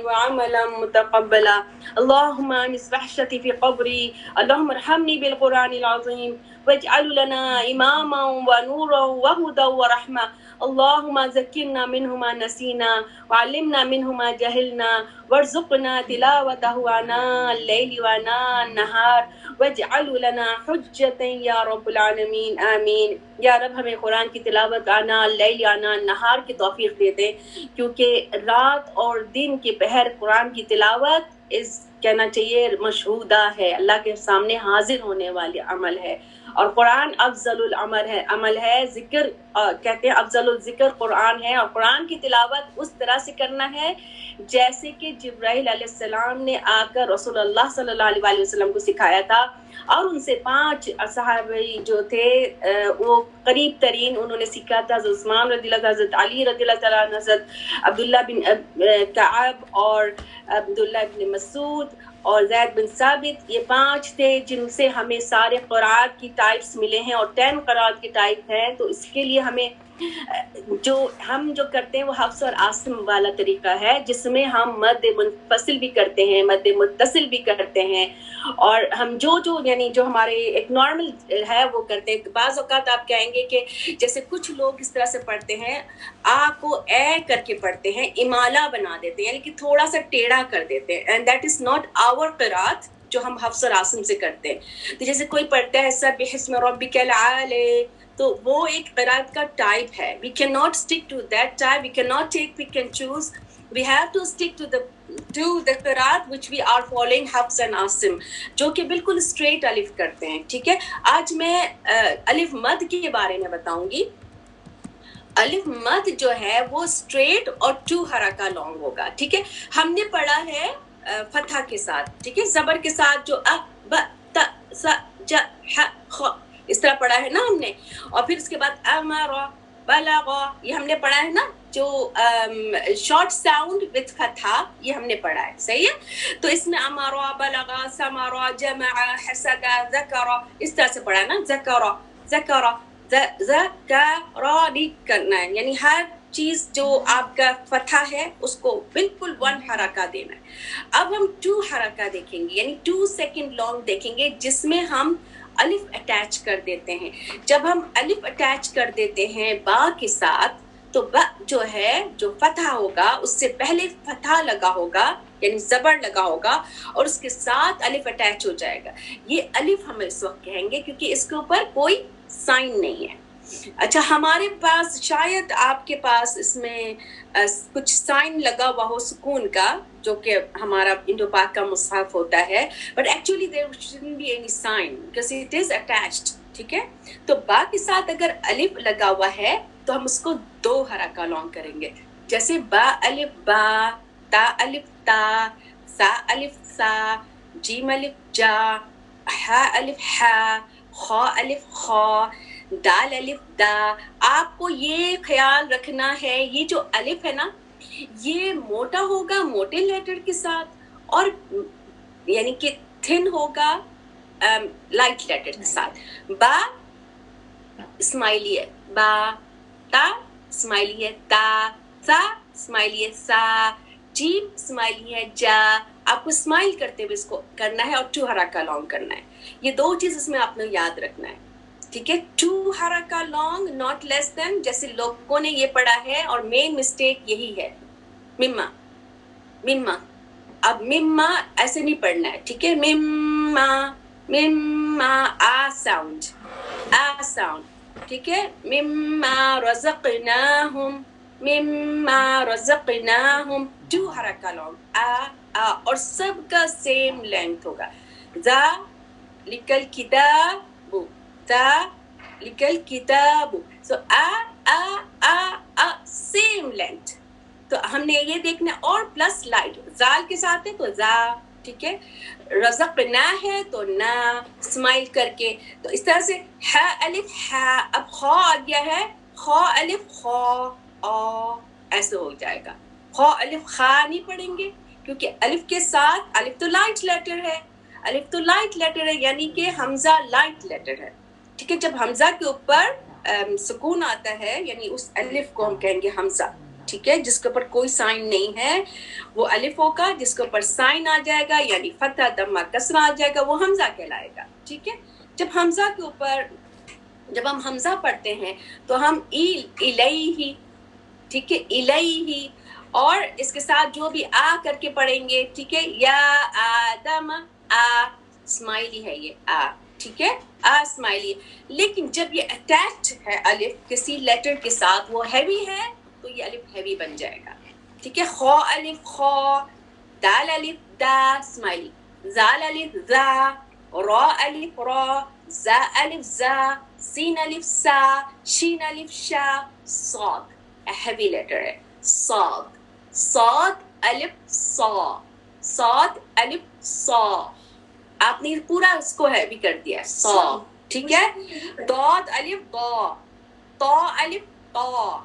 وعملا متقبلا اللهم انس وحشتي في قبري اللهم ارحمني بالقرآن العظيم واجعل لنا إماما ونورا وهدى ورحمة اللهم ذكرنا منه ما نسينا وعلمنا منه ما جهلنا وارزقنا تلاوته آناء الليل وآناء النهار واجعل لنا حجة یا رب العالمین آمین۔ یا رب ہمیں قرآن کی تلاوت آنا اللیل آنا النہار کی توفیق دے دیں، کیونکہ رات اور دن کے پہر قرآن کی تلاوت کہنا چاہیے مشہودہ ہے، اللہ کے سامنے حاضر ہونے والے عمل ہے، اور قرآن افضل عمل ہے، ذکر کہتے ہیں افضل الذکر قرآن ہے، اور قرآن کی تلاوت اس طرح سے کرنا ہے جیسے کہ جبرائیل علیہ السلام نے آ کر رسول اللہ صلی اللہ علیہ وسلم کو سکھایا تھا، اور ان سے 5 صحابی جو تھے وہ قریب ترین انہوں نے سیکھا تھا، حضرت عثمان رضی اللہ عنہ، حضرت علی رضی اللہ تعالیٰ عنہ، حضرت عبداللہ بن کعب اور عبداللہ بن مسعود اور زید بن ثابت، یہ 5 تھے جن سے ہمیں سارے قرآت کی ٹائپس ملے ہیں، اور 10 قرآت کی ٹائپ ہیں۔ تو اس کے لیے ہمیں ہم جو کرتے ہیں وہ حفظ اور عاصم والا طریقہ ہے، جس میں ہم مد منفصل بھی کرتے ہیں، مد متصل بھی کرتے ہیں، اور ہم جو یعنی جو ہمارے ایک نارمل ہے وہ کرتے ہیں۔ بعض اوقات آپ کہیں گے کہ جیسے کچھ لوگ اس طرح سے پڑھتے ہیں، آ کو اے کر کے پڑھتے ہیں، امالہ بنا دیتے ہیں، یعنی کہ تھوڑا سا ٹیڑھا کر دیتے ہیں، and that is not our قرات جو ہم حفظ اور عاصم سے کرتے ہیں۔ تو جیسے کوئی پڑھتا ہے سبح اسم ربک الاعلی، تو وہ ایک قرات کا ٹائپ ہے، we cannot stick to that type, we cannot take pick and choose, we have to stick to the قرات which we are following حفظ and عاصم، جو کہ بالکل اسٹریٹ الف کرتے ہیں۔ ٹھیک ہے، آج میں الف مد کے بارے میں بتاؤں گی۔ الف مد جو ہے وہ اسٹریٹ اور 2 حرکہ لانگ ہوگا۔ ٹھیک ہے، ہم نے پڑھا ہے فتح کے ساتھ، ٹھیک ہے، زبر کے ساتھ جو ا ب ت س ج ح خ اس طرح پڑھا ہے نا ہم نے، اور پھر اس کے بعد امر بلغ، یہ ہم نے پڑھا ہے نا، جو شارٹ ساؤنڈ وتھ فتح، یہ ہم نے پڑھا ہے، صحیح ہے۔ تو اس میں امر بلغ سمر جمع حسد ذکر، اس طرح سے پڑھا ہے نا، ذکر ذکر ذکر کرنا ہے، یعنی ہر چیز جو آپ کا فتح ہے اس کو بالکل 1 حرکہ دینا ہے۔ اب ہم 2 حرکہ دیکھیں گے، یعنی 2 سیکنڈ لانگ دیکھیں گے، جس میں ہم الف اٹیچ کر دیتے ہیں۔ جب ہم الف اٹیچ کر دیتے ہیں با کے ساتھ، تو با جو ہے جو فتح ہوگا اس سے پہلے فتح لگا ہوگا، یعنی زبر لگا ہوگا، اور اس کے ساتھ الف اٹیچ ہو جائے گا۔ یہ الف ہم اس وقت کہیں گے کیونکہ اس کے اوپر کوئی سائن نہیں ہے۔ اچھا، ہمارے پاس شاید آپ کے پاس اس میں کچھ سائن لگا ہوا ہو سکون کا، جو کہ ہمارا انڈو پاک کا مصحف ہوتا ہے، but actually there shouldn't be any sign because it is attached، ٹھیک ہے۔ تو با کے ساتھ اگر الف لگا ہوا ہے تو ہم اس کو 2 حرکہ لانگ کریں گے، جیسے با الف با، تا الف تا، سا الف سا، جیم الف جا، ہا الف ہا، خا الف خا، دال الف دا۔ آپ کو یہ خیال رکھنا ہے، یہ جو الف ہے نا، یہ موٹا ہوگا موٹے لیٹر کے ساتھ، اور یعنی کہ تھن ہوگا لائٹ لیٹر کے ساتھ۔ با اسمائلی ہے، با، تا اسمائلی ہے، تا، سا اسمائلی ہے، سا، جیم اسمائلی ہے، جا۔ آپ کو اسمائل کرتے ہوئے اس کو کرنا ہے اور 2 حرکہ لانگ کرنا ہے۔ یہ 2 چیز اس میں آپ نے یاد رکھنا ہے، ٹھیک ہے۔ 2 حرکہ لانگ، ناٹ لیس دین، جیسے لوگوں نے یہ پڑھا ہے، اور مین مسٹیک یہی ہے، مما مما۔ اب مما ایسے نہیں پڑھنا ہے، ٹھیک ہے، مما مما، آ ساؤنڈ، آ ساؤنڈ، ٹھیک ہے۔ مما رزقناہم، مما رزقناہم، 2 حرکہ لانگ، آ، اور سب کا سیم لینتھ ہوگا۔ ذا لکل کتاب، تا لکل کتاب، سو آ سیم لینتھ۔ تو ہم نے یہ دیکھنا، اور پلس لائٹ، زال کے ساتھ ہے تو زا، ٹھیک ہے، رزقنا ہے تو نا، اسمائل کر کے۔ تو اس طرح سے ہا الف ہا، اب خا آ گیا ہے، خا الف خا، آ، ایسے ہو جائے گا۔ خا الف خا نہیں پڑھیں گے، کیونکہ الف کے ساتھ، الف تو لائٹ لیٹر ہے، الف تو لائٹ لیٹر ہے، یعنی کہ حمزہ لائٹ لیٹر ہے، ٹھیک ہے۔ جب حمزہ کے اوپر سکون آتا ہے، یعنی اس الف کو ہم کہیں گے حمزہ، ٹھیک ہے, جس کے اوپر کوئی سائن نہیں ہے وہ الف ہوگا, جس کے اوپر سائن آ جائے گا یعنی فتح دمہ کسرہ آ جائے گا وہ حمزہ کہلائے گا. ٹھیک ہے, جب حمزہ کے اوپر جب ہم حمزہ پڑھتے ہیں تو ہم الیہ, ٹھیک ہے, الیہ, اور اس کے ساتھ جو بھی آ کر کے پڑھیں گے, ٹھیک ہے, یا آدم, آ اسمائلی ہے یہ آ, ٹھیک ہے, آ اسمائلی. لیکن جب یہ اٹیچڈ ہے الف کسی لیٹر کے ساتھ, وہ ہیوی ہے تو یہ الف ہیوی بن جائے گا. ٹھیک ہے, خو الف خو, دال الف دا اسمائلی, زال الف زا, را الف را, زا الف زا, سین الف سا, شین الف شا, صاد ہیوی لیٹر ہے, صاد, صاد الف صا, صاد الف صا. آپ نے پورا اس کو ہیوی کر دیا ہے, صا. ٹھیک ہے, ضاد الف ضا, طا الف طا,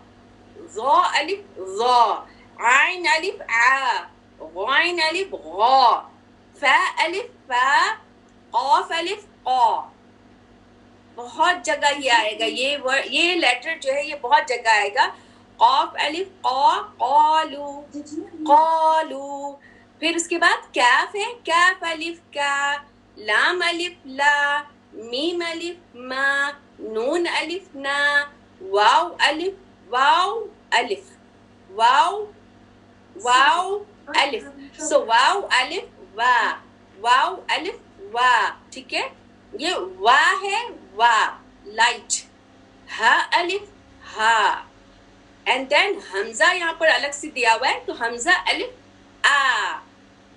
ظا الف ظا, عین الف عا, غین الف غا, فا الف فا, قاف الف قا. بہت جگہ یہ آئے گا, یہ لیٹر جو ہے یہ بہت جگہ آئے گا. قاف الف قا, قالو, قالو. پھر اس کے بعد کاف ہے, کاف الف کا, لام الف لا, میم الف ما, نون الف نا, واو الف واو الف, واو واو الف. سو واو الف وا, واو الف وا. ٹھیک ہے, یہ وا ہے, وا لائٹ, ہا الف ہا, اینڈ دین حمزہ یہاں پر الگ سے دیا ہوا ہے تو حمزہ الف آ,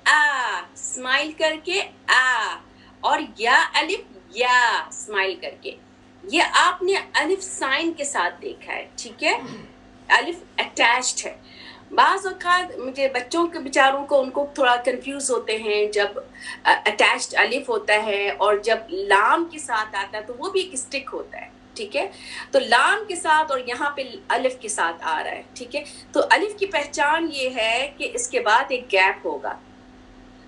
آ اسمائل کر کے آ, اور یا الف یا اسمائل کر کے. یہ آپ نے الف سائن کے ساتھ دیکھا ہے. ٹھیک ہے, الف اٹیچڈ ہے. بعض اوقات مجھے بچوں کے بیچاروں کو ان کو تھوڑا کنفیوز ہوتے ہیں جب اٹیچڈ الف ہوتا ہے اور جب لام کے ساتھ آتا ہے تو وہ بھی ایک اسٹک ہوتا ہے. ٹھیک ہے, تو لام کے ساتھ اور یہاں پہ الف کے ساتھ آ رہا ہے. ٹھیک ہے, تو الف کی پہچان یہ ہے کہ اس کے بعد ایک گیپ ہوگا.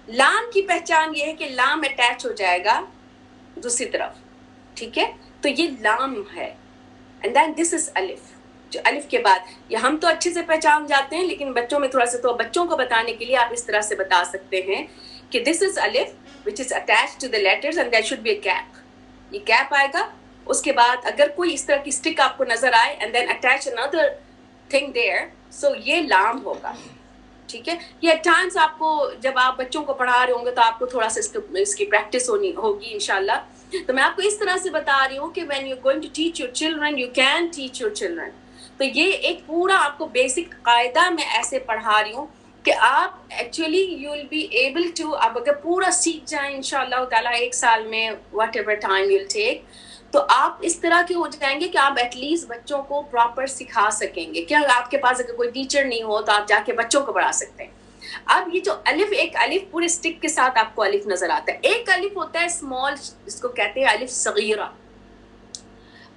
لام کی پہچان یہ ہے کہ لام اٹیچ ہو جائے گا دوسری طرف. ٹھیک ہے, تو یہ لام ہے, اینڈ دین دس از الف. جو الف کے بعد, یہ ہم تو اچھے سے پہچان جاتے ہیں لیکن بچوں میں تھوڑا سا, تو بچوں کو بتانے کے لیے آپ اس طرح سے بتا سکتے ہیں کہ دس از الف which is attached to the letters and there should be a gap. یہ گیپ آئے گا. اس کے بعد اگر کوئی اس طرح کی اسٹک آپ کو نظر آئے and then attach another thing there, so یہ لام ہوگا. ٹھیک ہے, یہ ایٹ ٹائمس آپ کو جب آپ بچوں کو پڑھا رہے ہوں گے تو آپ کو تھوڑا سا اس کی پریکٹس ہونی ہوگی انشاءاللہ. تو میں آپ کو اس طرح سے بتا رہی ہوں کہ when you're going to teach your children, you can teach your children. تو یہ ایک پورا آپ کو بیسک قاعدہ میں ایسے پڑھا رہی ہوں کہ آپ actually you will be able to, آپ اگر پورا سیکھ جائیں انشاءاللہ تعالیٰ ایک سال میں, whatever time you will take, تو آپ اس طرح کے ہو جائیں گے کہ آپ ایٹ لیسٹ بچوں کو پراپر سکھا سکیں گے. کیا آپ کے پاس اگر کوئی ٹیچر نہیں ہو تو آپ جا کے بچوں کو پڑھا سکتے ہیں. اب یہ جو الف, ایک الف پورے اسٹک کے ساتھ آپ کو الف نظر آتا ہے. ایک الف ہوتا ہے اسمال, اس کو کہتے ہیں الف صغیرہ,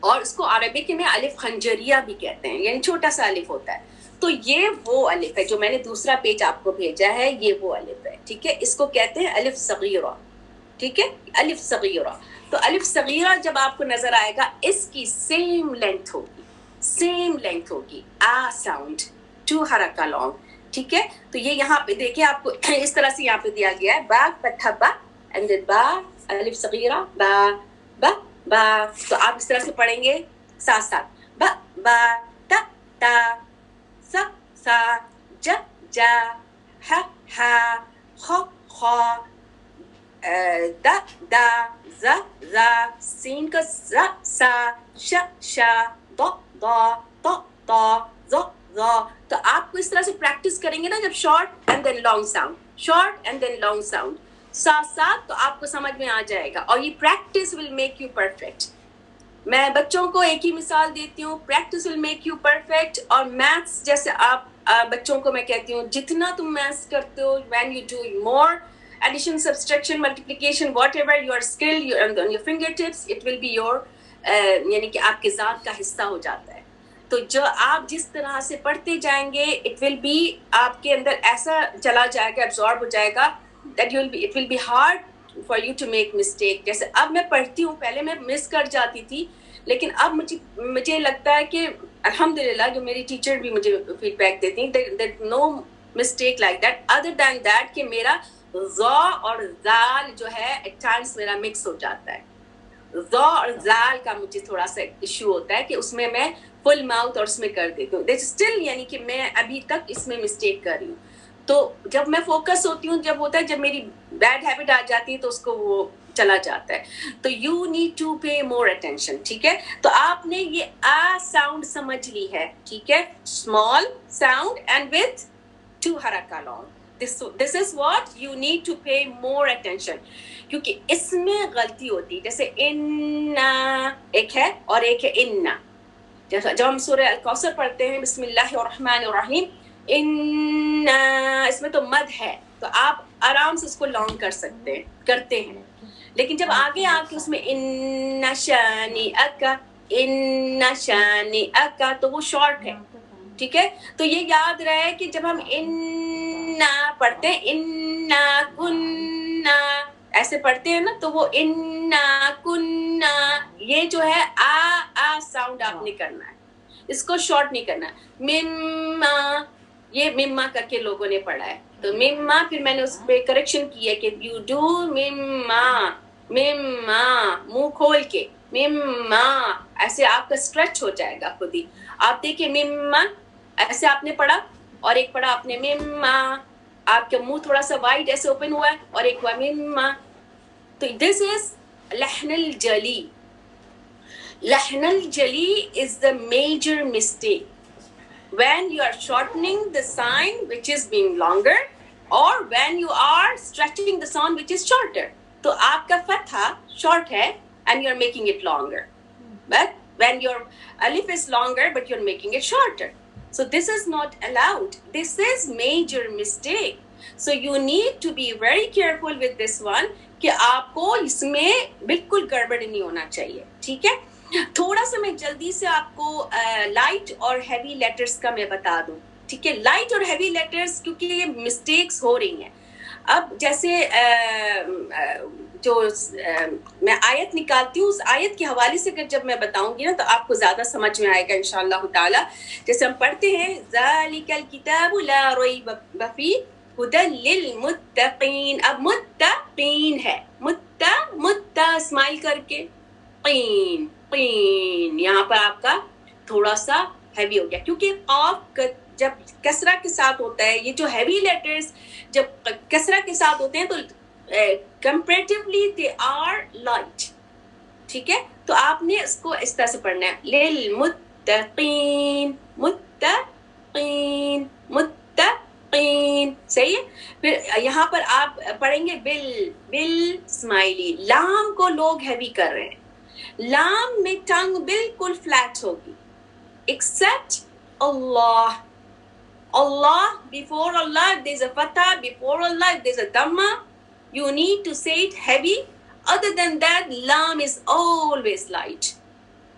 اور اس کو عربک میں الف خنجریہ بھی کہتے ہیں, یعنی چھوٹا سا الف ہوتا ہے. تو یہ وہ الف ہے جو میں نے دوسرا پیج آپ کو بھیجا ہے, یہ وہ الف ہے. ٹھیک ہے, اس کو کہتے ہیں الف صغیرہ. ٹھیک ہے, الف صغیرہ. تو الف صغیرہ جب آپ کو نظر آئے گا اس کی سیم لینتھ ہوگی, سیم لینتھ ہوگی, آ ساؤنڈ, 2 حرکہ لانگ. ٹھیک ہے, تو یہ یہاں پہ دیکھیں آپ کو اس طرح سے یہاں پہ دیا گیا ہے, با فتحہ با, اینڈ دین با الف صغیرہ با با با. تو آپ اس طرح سے پڑھیں گے ساتھ ساتھ, با با تا تا, سا سا, جا جا, ہا ہا, خو خو, دا دا, زا زا, سین کا زا سا, شا شا, دو دو, تو تو, زو زو. تو آپ کو اس طرح سے پریکٹس کریں گے نا, جب short and then long sound, short and then long sound, ساتھ ساتھ, تو آپ کو سمجھ میں آ جائے گا. اور یہ practice will make you perfect. میں بچوں کو ایک ہی مثال دیتی ہوں, practice will make you perfect. اور میتھس جیسے آپ بچوں کو میں کہتی ہوں جتنا تم میتھس کرتے ہو, when you do more addition, subtraction, multiplication, whatever your skill on your fingertips, it will be your یعنی کہ آپ کے ذات کا حصہ ہو جاتا ہے. تو جو آپ جس طرح سے پڑھتے جائیں گے it will be آپ کے اندر ایسا چلا جائے گا, absorb ہو جائے گا, that it will be hard for you to make mistake. جیسے اب میں پڑھتی ہوں, پہلے میں مس کر جاتی تھی, لیکن اب مجھے لگتا ہے کہ الحمدللہ جو میری ٹیچر بھی مجھے فیڈ بیک دیتی ہیں no mistake like that other then that کہ میرا ذا اور ذال جو ہے ایٹ ٹائمس میرا مکس ہو جاتا ہے. ذا اور ذال کا مجھے تھوڑا سا ایشو ہوتا ہے کہ اس میں فل ماؤتھ اور اس میں کر دیتی ہوں اسٹل یعنی کہ میں ابھی تک اس میں مسٹیک کر رہی ہوں. تو جب میں فوکس ہوتی ہوں جب ہوتا ہے جب میری بیڈ ہیبٹ آ جاتی ہے تو اس کو وہ چلا جاتا ہے. تو you need to pay more attention. ٹھیک ہے, تو آپ نے یہ آ ساؤنڈ سمجھ لی ہے. ٹھیک ہے, اسمال ساؤنڈ اینڈ وتھ 2 حرکہ long. This is what you need to pay more attention. کیونکہ اس میں غلطی ہوتی ہے. جیسے انا ایک ہے اور ایک ہے انا. جب ہم سورہ الکوثر پڑھتے ہیں بسم اللہ الرحمن الرحیم انا, اس میں تو مد ہے تو آپ آرام سے اس کو لانگ کر سکتے ہیں, کرتے ہیں. لیکن جب آگے آ کے اس میں ان شانئک تو وہ شارٹ ہے. ٹھیک ہے, تو یہ یاد رہے کہ جب ہم انا پڑھتے ہیں انا کننا ایسے پڑھتے ہیں نا, تو وہ انا کننا یہ جو ہے آ ساؤنڈ آپ نے کرنا ہے, اس کو شارٹ نہیں کرنا. مما یہ مما کر کے لوگوں نے پڑھا ہے, تو مما پھر میں نے اس پہ کریکشن کی ہے کہ یو ڈو مما مما منہ کھول کے مما, ایسے آپ کا اسٹریچ ہو جائے گا خود ہی. آپ دیکھیں مما ایسے آپ نے پڑھا اور ایک پڑھا آپ نے مما, آپ کا منہ تھوڑا سا وائڈ ایسے اوپن ہوا ہے اور ایک ہوا مما. تو دس از لحن الجلی. لحن الجلی is the major mistake when you are shortening the sign which is being longer or when you are stretching the sound which is shorter. تو آپ کا فتحہ short ہے and you are making it longer, but when your alif is longer but you are making it shorter. So this is not allowed. This is major mistake. So you need to be very careful with this one کہ آپ کو اس میں بالکل گڑبڑ نہیں ہونا چاہیے. ٹھیک ہے, تھوڑا سا میں جلدی سے آپ کو لائٹ اور ہیوی لیٹرز کا میں بتا دوں. ٹھیک ہے, لائٹ اور ہیوی لیٹرز کیونکہ یہ مسٹیکس ہو رہی ہیں. اب جیسے جو میں آیت نکالتی ہوں اس آیت کے حوالے سے اگر جب میں بتاؤں گی نا تو آپ کو زیادہ سمجھ میں آئے گا انشاءاللہ تعالی. جیسے ہم پڑھتے ہیں ذالک الکتاب لا ریب فیہ ہدی للمتقین. اب متقین ہے, متا اسمائل کر کے قین قین, یہاں پر آپ کا تھوڑا سا ہیوی ہو گیا کیونکہ قاف جب کسرہ کے ساتھ ہوتا ہے. یہ جو ہیوی لیٹرز جب کسرہ کے ساتھ ہوتے ہیں تو comparatively they are light. ٹھیک ہے, تو آپ نے اس کو اس طرح سے پڑھنا ہے للمتقین متقین متقین. صحیح ہے. پھر یہاں پر آپ پڑھیں گے بل اسمائلی. لام کو لوگ ہیوی کر رہے ہیں. لام میں ٹنگ بالکل فلیٹ ہوگی except Allah. Allah, before Allah there's a fatha, before Allah there's a dhamma. You need to say it heavy. Other than that lam is always light.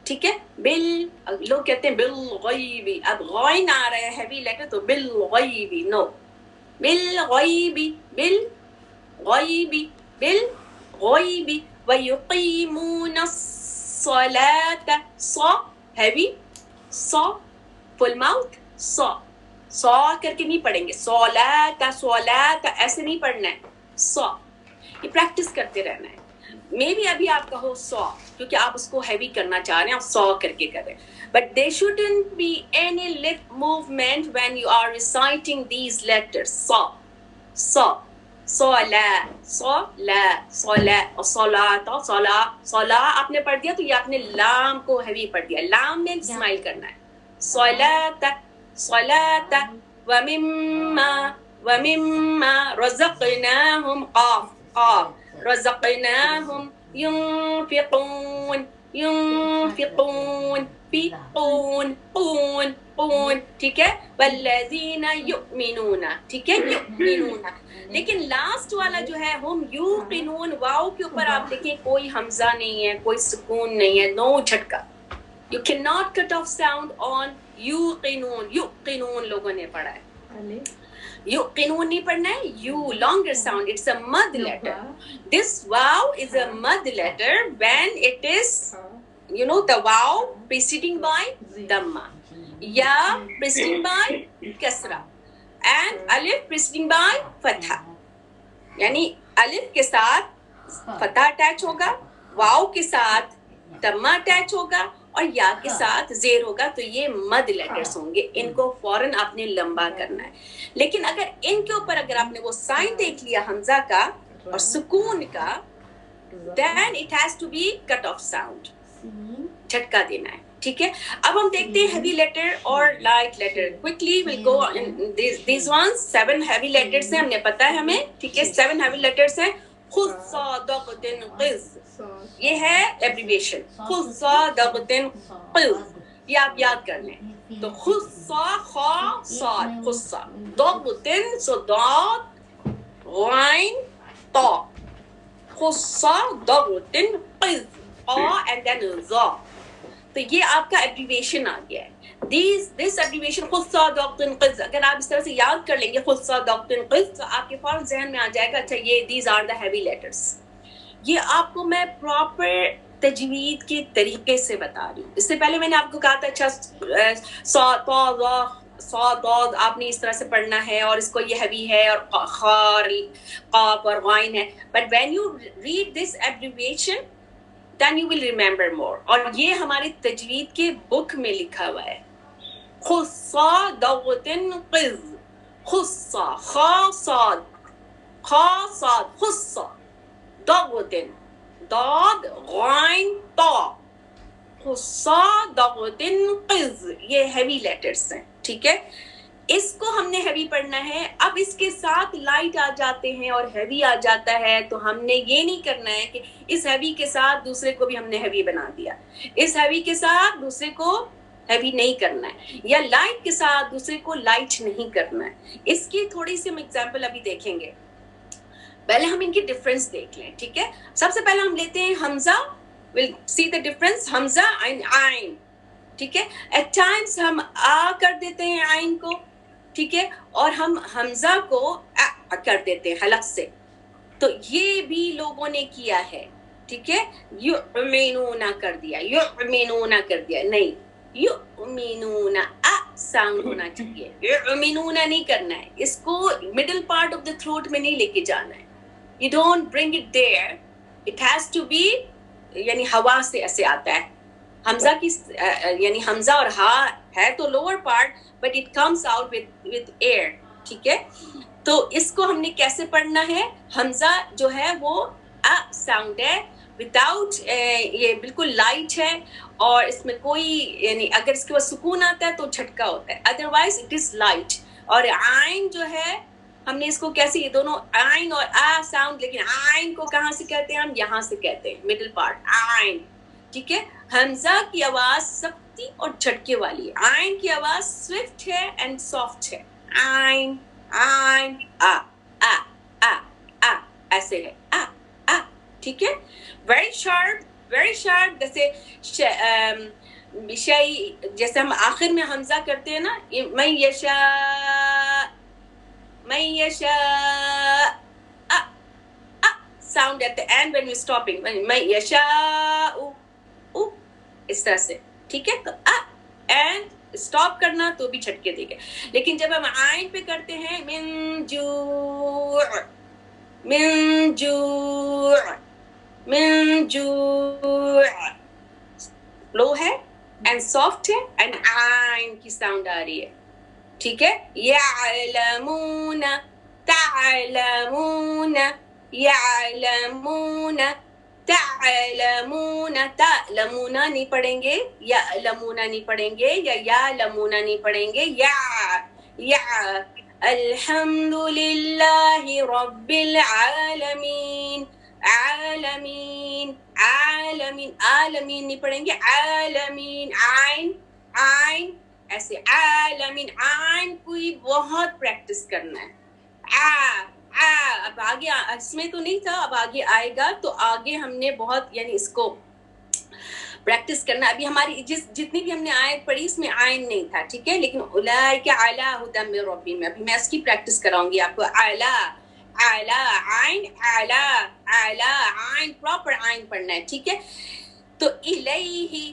ٹھیک ہے, لوگ کہتے ہیں بالغیبی. اب غین آ رہا ہے ہیوی لیٹر تو بالغیبی نو, بالغیبی بالغیبی بالغیبی. وَيُقِيمُونَ الصَّلَاةَ صا ہیوی, صا فل ماؤتھ, صا کر کے نہیں پڑھیں گے. صلاۃ ایسے نہیں پڑھنا ہے. صا یہ پریکٹس کرتے رہنا ہے. مے بی ابھی آپ کا ہو صا کیونکہ آپ اس کو ہیوی کرنا چاہ رہے ہیں, آپ صا کر کے کریں. But there shouldn't be any lip movement when you are reciting these letters. صا صلا آپ نے پڑھ دیا تو یہ آپ نے لام کو ہیوی پڑھ دیا. لام میں اسمائل کرنا ہے. صلاۃ ومما رزقناہم قاف رزقناہم ينفقون قون. ٹھیک ہے, والذین یؤمنون. ٹھیک ہے, یؤمنون. لیکن لاسٹ والا جو ہے ہم یوقنون, واو کے اوپر آپ دیکھیں کوئی حمزہ نہیں ہے, کوئی سکون نہیں ہے, نو جھٹکا. You cannot cut off sound on یوقنون. یوقنون لوگوں نے پڑھا ہے, یوقنون نہیں پڑھنا ہے. You longer sound, it's a mud letter. This wow is a mud letter when it is the wow preceding by dhamma. یا preceding by kasra and alif preceding by fatha. یعنی الف کے ساتھ فتح اٹیچ ہوگا, واو کے ساتھ دمہ اٹیچ ہوگا اور یا کے ساتھ زیر ہوگا, تو یہ مد لیٹرز ہوں گے. ان کو فوراً آپ نے لمبا کرنا ہے. لیکن اگر ان کے اوپر اگر آپ نے وہ سائن دیکھ لیا حمزہ کا اور سکون کا, then it has to be cut off sound, جھٹکا دینا ہے. ٹھیک ہے, اب ہم دیکھتے ہیں ہیوی لیٹر اور light letter. Quickly will go these ones. 7 heavy letters ہیں, ہم نے پتا ہے ہمیں. ٹھیک ہے, 7 ہیوی لیٹرز ہیں. خذ صادق قز, یہ ہے ایبریویشن. خذ صادق قز, یہ آپ یاد کر لیں. تو خذ صا خا صاد, خذ صا ضغط صاد غین طا, خذ صادق قز قا and then ذا. تو یہ آپ کا ایبریویشن آ گیا ہے. دس ایبریویشن خذ صادق قز, اگر آپ اس طرح سے یاد کر لیں گے خذ صادق قز, تو آپ کے فوراً ذہن میں آ جائے گا اچھا یہ these are the heavy letters. یہ آپ کو میں پراپر تجوید کے طریقے سے بتا رہی ہوں. اس سے پہلے میں نے آپ کو کہا تھا اچھا صاد آپ نے اس طرح سے پڑھنا ہے اور اس کو یہ ہیوی ہے اور خار قاف اور غائن ہے. But when you read this abbreviation then you will remember more. اور یہ ہماری تجوید کے بک میں لکھا ہوا ہے. خصا دوتن قز, خصا خا صاد خا صاد خصا دوتن داد غائن طا, خصا دوتن قز, یہ ہیوی لیٹرز ہیں. ٹھیک ہے, اس کو ہم نے ہیوی پڑھنا ہے. اب اس کے ساتھ لائٹ آ جاتے ہیں اور ہیوی آ جاتا ہے, تو ہم نے یہ نہیں کرنا ہے کہ اس ہیوی کے ساتھ دوسرے کو بھی ہم نے ہیوی بنا دیا, اس ہیوی کے ساتھ دوسرے کو ہیوی نہیں کرنا ہے, یا لائٹ کے ساتھ دوسرے کو لائٹ نہیں کرنا ہے. اس کی تھوڑی سی ہم ایگزامپل ابھی دیکھیں گے. پہلے ہم ان کی ڈفرینس دیکھ لیں. ٹھیک ہے, سب سے پہلے ہم لیتے ہیں حمزہ. we'll see the difference, Hamza and عین. ٹھیک ہے, at times ہم آ کر دیتے ہیں عین کو. ٹھیک ہے, اور ہم حمزہ کو کر دیتے ہیں حلق سے, تو یہ بھی لوگوں نے کیا ہے. ٹھیک ہے, یؤمنون کر دیا, یؤمنون کر دیا, نہیں, یؤمنون ساؤنڈ ہونا چاہیے, یؤمنون نہیں کرنا ہے. اس کو middle part of the throat میں نہیں لے کے جانا ہے. You don't bring it there, it has to be, یعنی ہوا سے ایسے آتا ہے. حمزہ کی یعنی حمزہ اور ہا ہے تو lower part, but it comes out with air. ٹھیک ہے, تو اس کو ہم نے کیسے پڑھنا ہے. حمزہ جو ہے وہ ساؤنڈ ہے وداؤٹ, یہ بالکل لائٹ ہے, اور اس میں کوئی یعنی اگر اس کے بعد سکون آتا ہے تو جھٹکا ہوتا ہے, ادروائز اٹ از لائٹ. اور عین جو ہے ہم نے اس کو کیسے, یہ دونوں عین اور ساؤنڈ, لیکن عین کو کہاں سے کہتے ہیں ہم, یہاں سے کہتے ہیں, مڈل پارٹ عین. ٹھیک ہے, حمزہ کی آواز سختی اور جھٹکے والی ہے, عین کی آواز سوفٹ ہے اینڈ سافٹ ہے. عین عین آ آ آ آ ایسے ہے, آ آ. ٹھیک ہے, ویری شارپ, جیسے شیء, جیسے ہم آخر میں حمزہ کرتے ہیں نا, من یشاء من یشاء, sound at the end when we're stopping, من یشاء اس طرح سے. ٹھیک ہے, تو اینڈ اسٹاپ کرنا تو بھی جھٹکے دے گا. لیکن جب ہم عین پہ کرتے ہیں, من جوع من جوع من جوع, لو ہے اینڈ سافٹ ہے, اینڈ عین کی ساؤنڈ آ رہی ہے. ٹھیک ہے, یعلمون تعلمون یعلمون تعلمون, تعلمون نہیں پڑھیں گے, یعلمون نہیں پڑھیں گے, یا یعلمون نہیں پڑھیں گے, یا الحمد للہ رب العالمین, عالمین عالمین, عالمین نہیں پڑھیں گے, عالمین, عین عین ایسے, عالمین. عین کوئی بہت پریکٹس کرنا ہے. اب آگے اس میں تو نہیں تھا, اب آگے آئے گا, تو آگے ہم نے بہت یعنی اس کو پریکٹس کرنا. ابھی ہماری جتنی بھی ہم نے آیت پڑھی اس میں عین نہیں تھا. ٹھیک ہے, لیکن اولئک علی ھدی من ربہم, ابھی میں اس کی پریکٹس کراؤں گی آپ کو. اعلی اعلی عین, اعلی اعلی عین, پراپر عین پڑھنا ہے. ٹھیک ہے, تو الیہ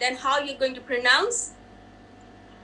then how you're going to pronounce?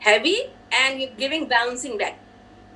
heavy and you're giving bouncing back.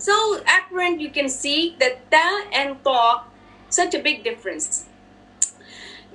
So apparent you can see that ta and ta such a big difference.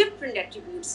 different attributes.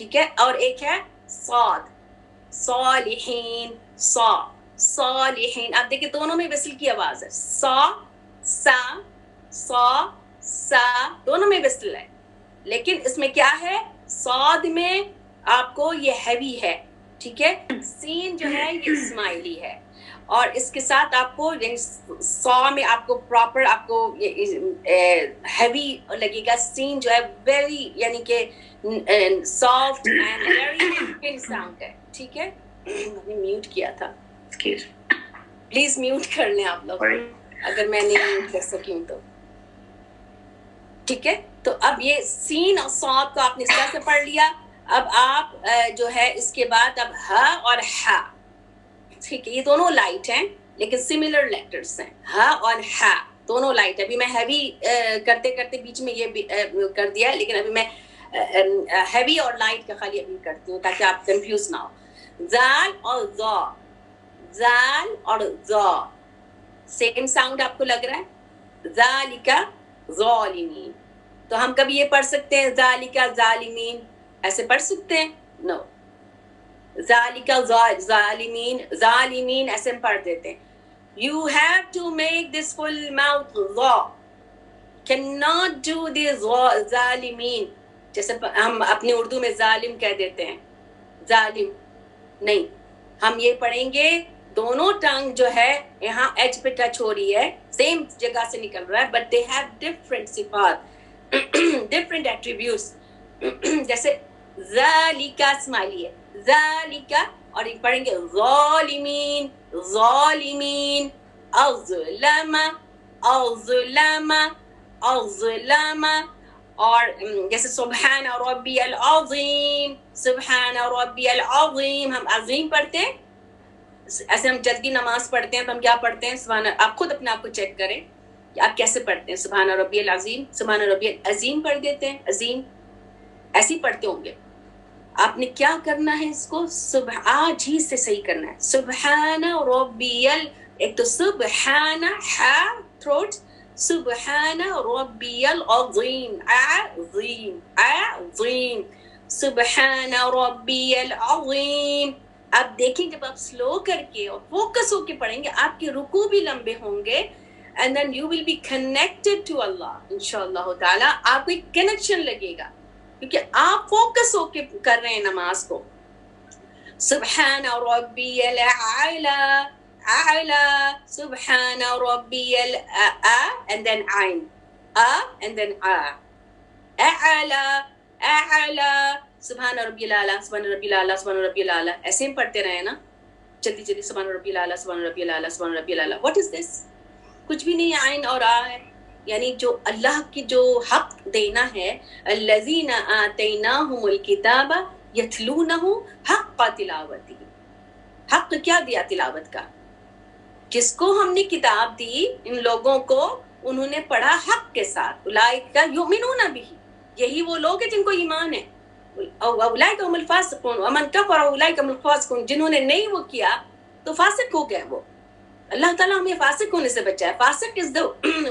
ٹھیک ہے. اور ایک ہے صاد, صالحین, صالحین. آپ دیکھیں دونوں میں وصل کی آواز ہے, سا, دونوں میں وصل ہے. لیکن اس میں کیا ہے, صاد میں آپ کو یہ ہیوی ہے, ٹھیک ہے. سین جو ہے یہ اسمائلی ہے, اور اس کے ساتھ آپ کو سا میں آپ کو پراپر آپ کو ہیوی لگے گا. سین جو ہے ویری یعنی کہ soft and very thin sound ہے, ٹھیک ہے. میں نے میوٹ کیا تھا, پلیز میوٹ کر لیں آپ لوگ اگر میں نہیں میوٹ کر سکی ہوں تو, ٹھیک ہے. تو اب یہ سین اور صاد کو آپ نے اس طرح سے پڑھ لیا. اب آپ جو ہے اس کے بعد اب ہ اور ح, ٹھیک ہے. یہ دونوں لائٹ ہیں لیکن سملر لیٹرز ہیں, ہ اور ح دونوں لائٹ ہے. ابھی میں ہیوی کرتے کرتے بیچ میں یہ کر دیا, لیکن ابھی میں ہیوی اور لائٹ کا خالی ابھی کرتی ہوں تاکہ آپ کنفیوز نہ ہو. زال اور ذا, زال اور ذا سیم ساؤنڈ آپ کو لگ رہا ہے. ذالک ظالمین, تو ہم کبھی یہ پڑھ سکتے ہیں ذالک ظالمین, ایسے پڑھ سکتے ہیں؟ نو. ذالک ظالمین, ظالمین ایسے ہم پڑھ دیتے ہیں. You have to make this full mouth ظا, cannot do this ظالمین, جیسے ہم اپنی اردو میں ظالم کہہ دیتے ہیں, ظالم نہیں. ہم یہ پڑھیں گے دونوں ٹنگ جو ہے یہاں ایج پہ ٹچ ہو رہی ہے, سیم جگہ سے نکل رہا ہے, بٹ دے ہیو ڈفرنٹ صفات, ڈفرنٹ ایٹریبیوٹس. جیسے ذالک اسماعیلی ہے, ذالک, اور یہ پڑھیں گے ظالمین, ظالمین, اظلم, اظلم, اظلم. اور جیسے سبحان ربی العظیم, سبحان ربی العظیم, ہم عظیم پڑھتے ہیں. ایسے ہم جلدی نماز پڑھتے ہیں تو ہم کیا پڑھتے ہیں, سبحان. آپ خود اپنے آپ کو چیک کریں کہ آپ کیسے پڑھتے ہیں. سبحان ربی العظیم, سبحان ربی العظیم پڑھ دیتے ہیں, عظیم ایسے ہی پڑھتے ہوں گے. آپ نے کیا کرنا ہے, اس کو آج ہی سے صحیح کرنا ہے. سبحان ربی ایک تو سبحان تھروٹ, سبحان ربی العظیم, عظیم, عظیم, سبحان ربی العظیم. اب دیکھیں جب آپ سلو کر کے اور فوکس ہو کے پڑھیں گے آپ کے رکوع بھی لمبے ہوں گے, and then you will be connected to Allah انشاءاللہ تعالی. آپ کو ایک کنیکشن لگے گا کیونکہ آپ فوکس ہو کے کر رہے ہیں نماز کو. سبحان ربی الاعلی, اعلی, سبحان ربی and then عین, and then اعلی, اعلی, سبحان ربی الاعلی, سبحان ربی الاعلی, سبحان ربی الاعلی. ایسے ہم پڑھتے رہے نا جلدی جلدی, سبحان ربی الاعلی, سبحان ربی الاعلی, سبحان ربی الاعلی. واٹ از دس؟ کچھ بھی نہیں, عین اور ہے. یعنی جو اللہ کی جو حق دینا ہے, الذین آتیناہم الکتاب یتلونہ حق تلاوتہ. حق کیا دیا تلاوت کا, جس کو ہم نے کتاب دی ان لوگوں کو انہوں نے پڑھا حق کے ساتھ. اولئک یؤمنون بہ, یہی وہ لوگ ہیں جن کو ایمان ہے. اولئک هم الفاسقون ومن کفر اولئک هم الفاسقون, جنہوں نے نہیں وہ کیا تو فاسق ہو گئے وہ. اللہ تعالیٰ ہمیں فاسق ہونے سے بچائے. فاسق از the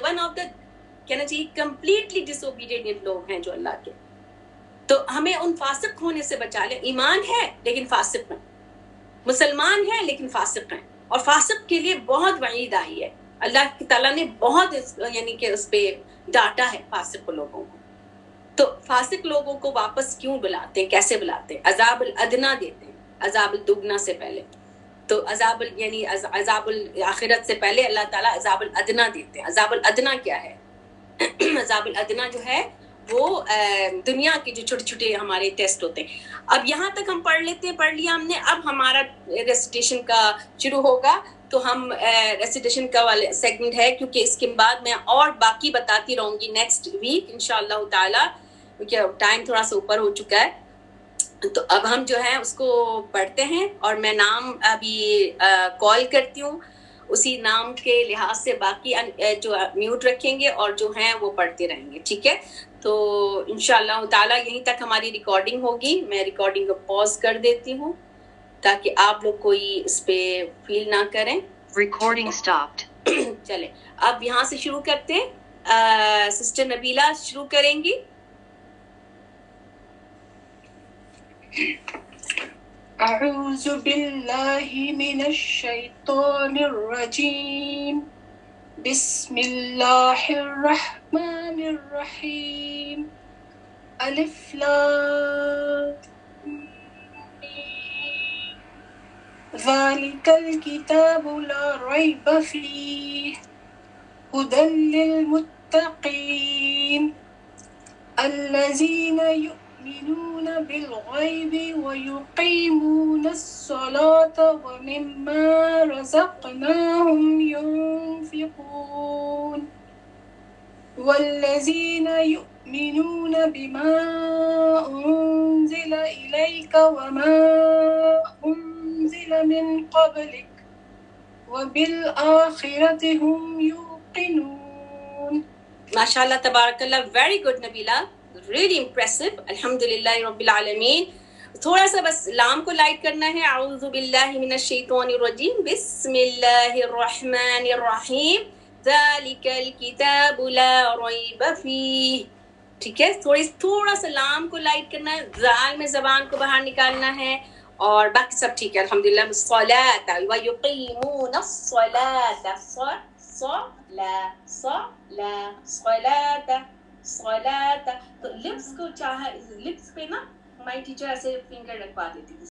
one of the کہنا چاہیے کمپلیٹلی ڈس اوبیڈینٹ لوگ ہیں جو اللہ کے. تو ہمیں ان فاسق ہونے سے بچا لے. ایمان ہے لیکن فاسق ہیں, مسلمان ہیں لیکن فاسق ہیں, اور فاسق کے لیے بہت وعید آئی ہے. اللہ تعالیٰ نے بہت یعنی کہ اس پہ ڈانٹا ہے فاسق لوگوں کو. تو فاسق لوگوں کو واپس کیوں بلاتے ہیں, کیسے بلاتے ہیں؟ عذاب الادنا دیتے ہیں, عذاب الدگنا سے پہلے. تو عذاب یعنی عذاب الآخرت سے پہلے اللہ تعالیٰ عذاب الادنا دیتے ہیں. عذاب الادنا کیا ہے؟ عذاب الادنا جو ہے وہ دنیا کے جو چھوٹے چھوٹے ہمارے ٹیسٹ ہوتے ہیں. اب یہاں تک ہم پڑھ لیتے ہیں, پڑھ لیا ہم نے. اب ہمارا ریسیٹیشن کا شروع ہوگا, تو ہم ریسیٹیشن کا والا سیگمنٹ ہے, کیونکہ اس کے بعد میں اور باقی بتاتی رہوں گی نیکسٹ ویک انشاءاللہ تعالی, کیونکہ ٹائم تھوڑا سا اوپر ہو چکا ہے. تو اب ہم جو ہے اس کو پڑھتے ہیں, اور میں نام ابھی کال کرتی ہوں, اسی نام کے لحاظ سے باقی جو میوٹ رکھیں گے اور جو ہیں وہ پڑھتے رہیں گے, ٹھیک ہے. تو انشاءاللہ تعالی یہیں تک ہماری ریکارڈنگ ہوگی. میں ریکارڈنگ کو پاز کر دیتی ہوں تاکہ آپ لوگ کوئی اس پہ فیل نہ کریں. ریکارڈنگ سٹاپڈ. چلے اب یہاں سے شروع کرتے ہیں. سسٹر نبیلہ شروع کریں گی. اعوذ باللہ من الشیطان الرجیم بسم اللہ الرحمن الرحیم الف لام ذالک الکتاب لا ریب فیہ هدى للمتقین الذین یؤمنون بالغیب ویقیمون الصلاة ومما رزقناهم ينفقون والذین یؤمنون بما انزل الیک وما انزل من قبلک وبالآخرة هم يوقنون. MashaAllah, tabarakallah, very good Nabila, really impressive. Alhamdulillah Rabbil Alameen. تھوڑا سا بس لام کو لائٹ کرنا ہے. اعوذ باللہ من الشیطان الرجیم بسم اللہ الرحمن الرحیم ذالک الکتاب لا ریب فیہ. ٹھیک ہے, تھوڑا سا لام کو لائٹ کرنا ہے, زال میں زبان کو باہر نکالنا ہے, اور باقی سب ٹھیک ہے الحمدللہ. الصلاۃ ویقیمون الصلاۃ صلاۃ. تو لپس کو چاہے لپس پہ نا ہماری ٹیچر ایسے فنگر رکھوا دیتی تھی